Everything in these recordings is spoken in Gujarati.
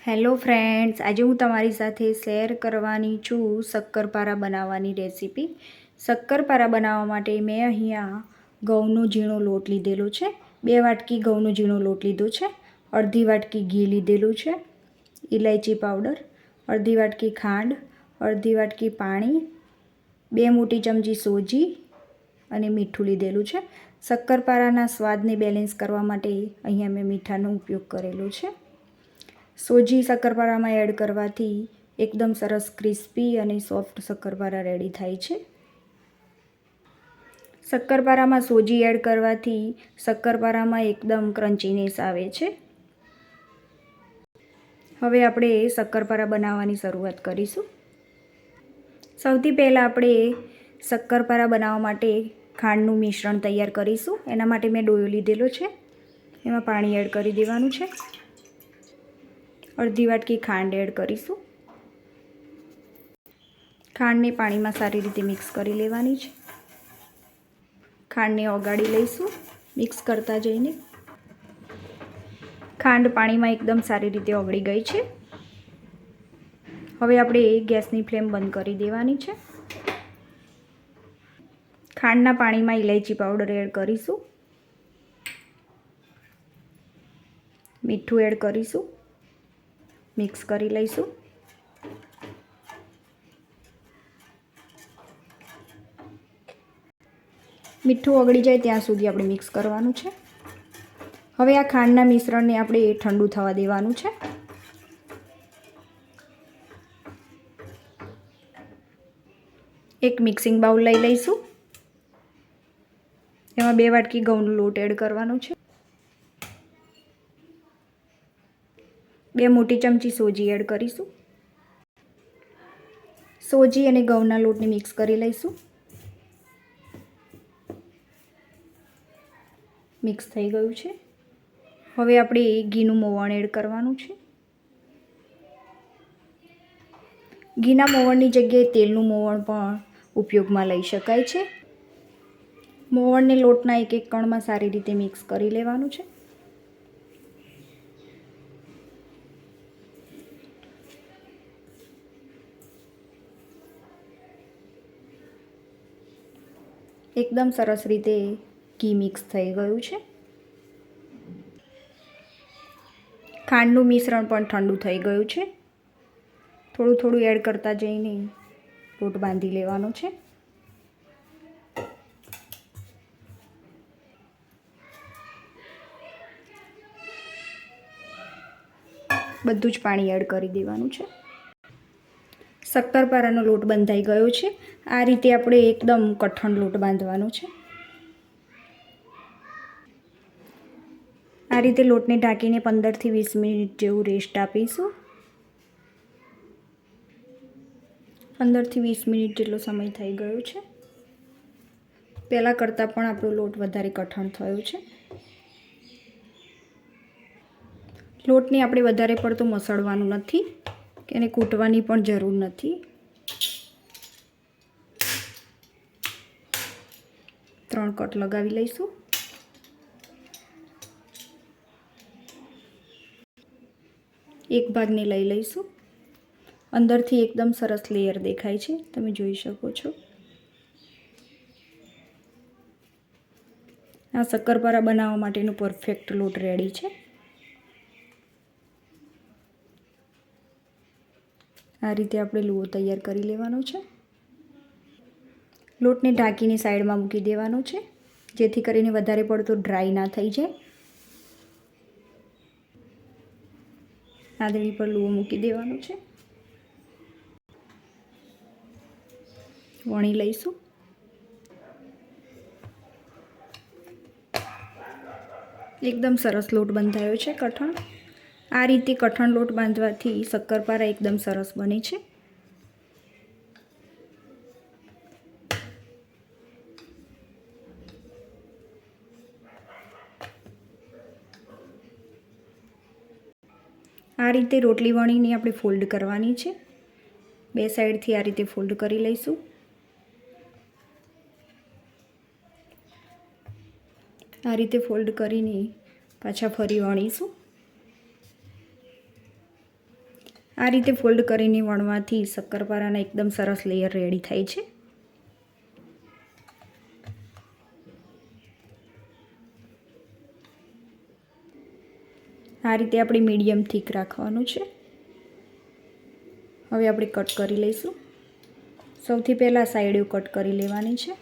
હેલો ફ્રેન્ડ્સ, આજે હું તમારી સાથે શેર કરવાની છું શક્કરપારા બનાવવાની રેસીપી. શક્કરપારા બનાવવા માટે મેં અહીંયા ઘઉંનો ઝીણો લોટ લીધેલો છે. 2 વાટકી ઘઉંનો ઝીણો લોટ લીધો છે. અડધી વાટકી ઘી લીધેલું છે. ઇલાયચી પાવડર, અડધી વાટકી ખાંડ, અડધી વાટકી પાણી, 2 મોટી ચમચી સોજી અને મીઠું લીધેલું છે. શક્કરપારાના સ્વાદને બેલેન્સ કરવા માટે અહીંયા મેં મીઠાનો ઉપયોગ કરેલો છે. સોજી શક્કરપારામાં એડ કરવાથી એકદમ સરસ ક્રિસ્પી અને સોફ્ટ શક્કરપારા રેડી થાય છે. શક્કરપારામાં સોજી એડ કરવાથી શક્કરપારામાં એકદમ ક્રન્ચીનેસ આવે છે. હવે આપણે શક્કરપારા બનાવવાની શરૂઆત કરીશું. સૌથી પહેલાં આપણે શક્કરપારા બનાવવા માટે ખાંડનું મિશ્રણ તૈયાર કરીશું. એના માટે મેં ડોયો લીધેલો છે. એમાં પાણી એડ કરી દેવાનું છે. અડધી વાટકી ખાંડ એડ કરીશું. ખાંડને પાણીમાં સારી રીતે મિક્સ કરી લેવાની છે. ખાંડને ઓગાળી લઈશું મિક્સ કરતા જઈને. ખાંડ પાણીમાં એકદમ સારી રીતે ઓગળી ગઈ છે. હવે આપણે ગેસની ફ્લેમ બંધ કરી દેવાની છે. ખાંડના પાણીમાં ઇલાયચી પાવડર એડ કરીશું. મીઠું એડ કરીશું. મિક્સ કરી લઈશું. મીઠું ઓગળી જાય ત્યાં સુધી આપણે મિક્સ કરવાનું છે. હવે આ ખાંડના મિશ્રણને આપણે ઠંડુ થવા દેવાનું છે. એક મિક્સિંગ બાઉલ લઈ લઈશું. એમાં 2 વાટકી ઘઉંનો લોટ એડ કરવાનો છે. 2 મોટી ચમચી સોજી એડ કરીશું. સોજી અને ઘઉંના લોટને મિક્સ કરી લઈશું. મિક્સ થઈ ગયું છે. હવે આપણે ઘીનું મોવણ એડ કરવાનું છે. ઘીના મોવણની જગ્યાએ તેલનું મોવણ પણ ઉપયોગમાં લઈ શકાય છે. મોવણને લોટના એક કણમાં સારી રીતે મિક્સ કરી લેવાનું છે. એકદમ સરસ રીતે ઘી મિક્સ થઈ ગયું છે. ખાંડનું મિશ્રણ પણ ઠંડુ થઈ ગયું છે. થોડું થોડું એડ કરતા જઈને લોટ બાંધી લેવાનો છે. બધું જ પાણી એડ કરી દેવાનું છે. શક્કરપારાનો લોટ બંધાઈ ગયો છે. આ રીતે આપણે એકદમ કઠણ લોટ બાંધવાનો છે. આ રીતે લોટને ઢાંકીને 15 થી 20 મિનિટ જેવું રેસ્ટ આપીશું. 15 થી 20 મિનિટ જેટલો સમય થઈ ગયો છે. પહેલાં કરતાં પણ આપણો લોટ વધારે કઠણ થયો છે. લોટને આપણે વધારે પડતો મસળવાનું નથી કે એને કૂટવાની પણ જરૂર નથી. 3 કટ લગાવી લઈશું. એક ભાગને લઈ લઈશું. અંદરથી એકદમ સરસ લેયર દેખાય છે, તમે જોઈ શકો છો. આ શક્કરપારા બનાવવા માટેનો પરફેક્ટ લોટ રેડી છે. આ રીતે આપણે લુઓ તૈયાર કરી લેવાનો છે. લોટને ઢાંકીને સાઈડમાં મૂકી દેવાનો છે, જેથી કરીને વધારે પડતો ડ્રાય ના થઈ જાય. આદળી પર લુઓ મૂકી દેવાનો છે. વણી લઈશું. એકદમ સરસ લોટ બંધાયો છે કઠણ. આ રીતે કઠણ લોટ બાંધવાથી શક્કરપારા એકદમ સરસ બને છે. આ રીતે રોટલી વણીને આપણે ફોલ્ડ કરવાની છે. 2 સાઈડથી આ રીતે ફોલ્ડ કરી લઈશું. આ રીતે ફોલ્ડ કરીને પાછા ફરી વણીશું. આ રીતે ફોલ્ડ કરીને વણવાથી શક્કરપારાના એકદમ સરસ લેયર રેડી થાય છે. આ રીતે આપણે મીડિયમ થીક રાખવાનું છે. હવે આપણે કટ કરી લઈશું. સૌથી પહેલાં સાઈડો કટ કરી લેવાની છે.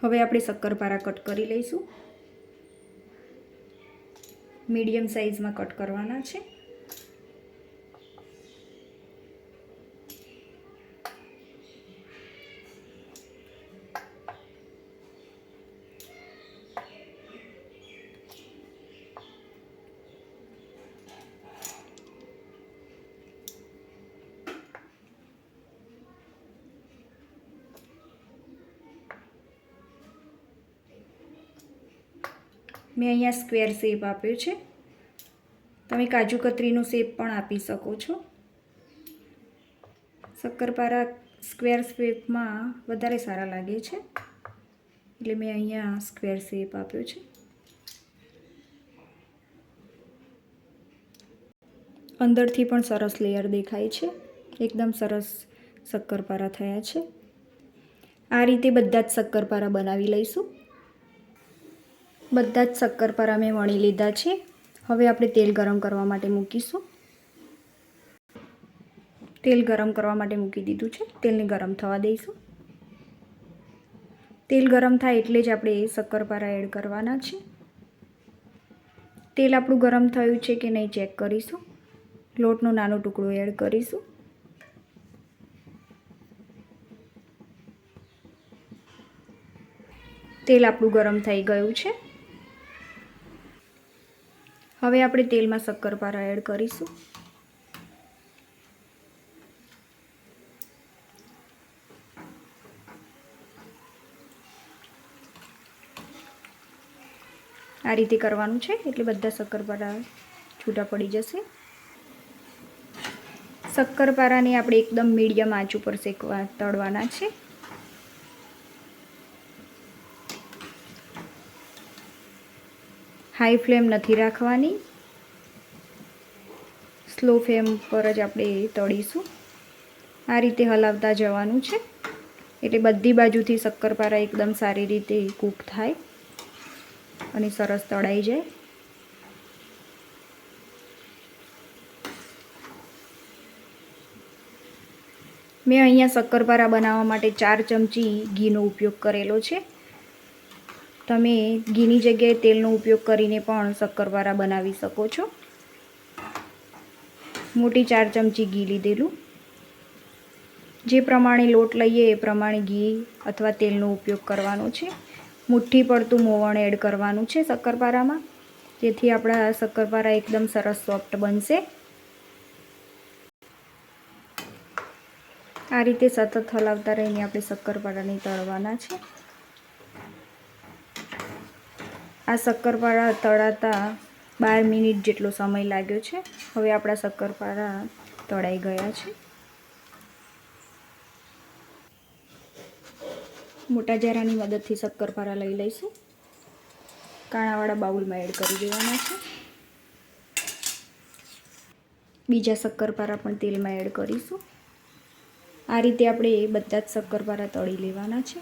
હવે આપણે શક્કરપારા કટ કરી લઈશું. મીડિયમ સાઇઝમાં કટ કરવાના છે. મેં અહીંયા સ્ક્વેર શેપ આપ્યો છે. તમે કાજુ કતરીનો શેપ પણ આપી શકો છો. શક્કરપારા સ્ક્વેર શેપમાં વધારે સારા લાગે છે, એટલે મેં અહીંયા સ્ક્વેર શેપ આપ્યો છે. અંદરથી પણ સરસ લેયર દેખાય છે. એકદમ સરસ શક્કરપારા થયા છે. આ રીતે બધા જ શક્કરપારા બનાવી લઈશું. બધા જ શક્કરપારા મેં વણી લીધા છે. હવે આપણે તેલ ગરમ કરવા માટે મૂકીશું. તેલ ગરમ કરવા માટે મૂકી દીધું છે. તેલને ગરમ થવા દઈશું. તેલ ગરમ થાય એટલે જ આપણે શક્કરપારા એડ કરવાના છે. તેલ આપણું ગરમ થયું છે કે નહીં ચેક કરીશું. લોટનો નાનો ટુકડો એડ કરીશું. તેલ આપણું ગરમ થઈ ગયું છે. હવે આપણે તેલમાં શક્કરપારા એડ કરીશું. આ રીતે કરવાનું છે એટલે બધા શક્કરપારા છૂટા પડી જશે. શક્કરપારાને આપણે એકદમ મીડિયમ આંચ ઉપર તળવાના છે. હાઈ ફ્લેમ નથી રાખવાની, સ્લો ફ્લેમ પર જ આપણે તળીશું. આ રીતે હલાવતા જવાનું છે એટલે બધી બાજુથી શક્કરપારા એકદમ સારી રીતે કૂક થાય અને સરસ તળાઈ જાય. મેં અહીંયા શક્કરપારા બનાવવા માટે 4 ચમચી ઘીનો ઉપયોગ કરેલો છે. તમે ઘીની જગ્યાએ તેલનો ઉપયોગ કરીને પણ શક્કરપારા બનાવી શકો છો. મોટી 4 ચમચી ઘી લીધેલું. જે પ્રમાણે લોટ લઈએ એ પ્રમાણે ઘી અથવા તેલનો ઉપયોગ કરવાનો છે. મુઠ્ઠી પડતું મોવણ એડ કરવાનું છે શક્કરપારામાં, જેથી આપણા શક્કરપારા એકદમ સરસ સોફ્ટ બનશે. આ રીતે સતત હલાવતા રહીને આપણે શક્કરપારાને તળવાના છે. આ શક્કરપારા તળાતા 12 મિનિટ જેટલો સમય લાગ્યો છે. હવે આપણા શક્કરપારા તળાઈ ગયા છે. મોટા જરાની મદદથી શક્કરપારા લઈ લઈશું. કાણાવાળા બાઉલમાં એડ કરી દેવાના છે. બીજા શક્કરપારા પણ તેલમાં એડ કરીશું. આ રીતે આપણે બધા જ શક્કરપારા તળી લેવાના છે.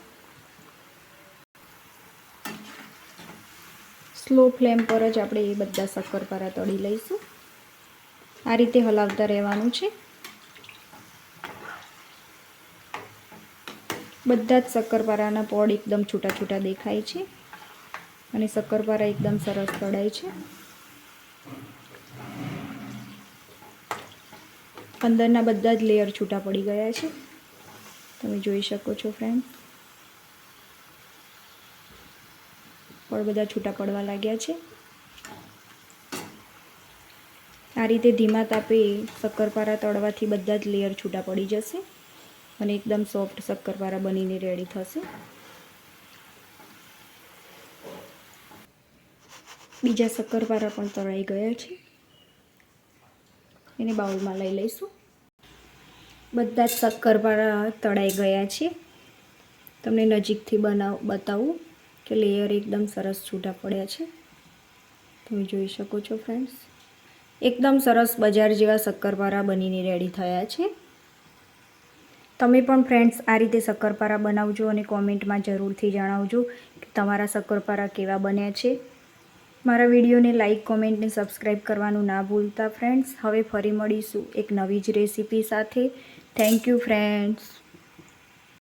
સ્લો ફ્લેમ પર જ આપણે બધા શક્કરપારા તળી લઈશું. આ રીતે હલાવતા રહેવાનું છે. બધા જ શક્કરપારાના પડ એકદમ છૂટા છૂટા દેખાય છે અને શક્કરપારા એકદમ સરસ તળાય છે. અંદરના બધા જ લેયર છૂટા પડી ગયા છે. તમે જોઈ શકો છો ફ્રેન્ડ. પણ બધા છૂટા પડવા લાગ્યા છે. આ રીતે ધીમા તાપે શક્કરપારા તળવાથી બધા જ લેયર છૂટા પડી જશે અને એકદમ સોફ્ટ શક્કરપારા બનીને રેડી થશે. બીજા શક્કરપારા પણ તળાઈ ગયા છે. એને બાઉલમાં લઈ લઈશું. બધા જ શક્કરપારા તળાઈ ગયા છે. તમને નજીકથી બતાવું કે લેયર એકદમ સરસ છૂટા પડ્યા છે. તમે જોઈ શકો છો ફ્રેન્ડ્સ, એકદમ સરસ બજાર જેવા શક્કરપારા બનીને રેડી થયા છે. તમે પણ ફ્રેન્ડ્સ આ રીતે શક્કરપારા બનાવજો અને કોમેન્ટમાં જરૂરથી જણાવજો કે તમારા શક્કરપારા કેવા બન્યા છે. મારા વિડીયોને લાઇક, કોમેન્ટ અને સબસ્ક્રાઈબ કરવાનું ના ભૂલતા ફ્રેન્ડ્સ. હવે ફરી મળીશું એક નવી જ રેસીપી સાથે. Thank you friends.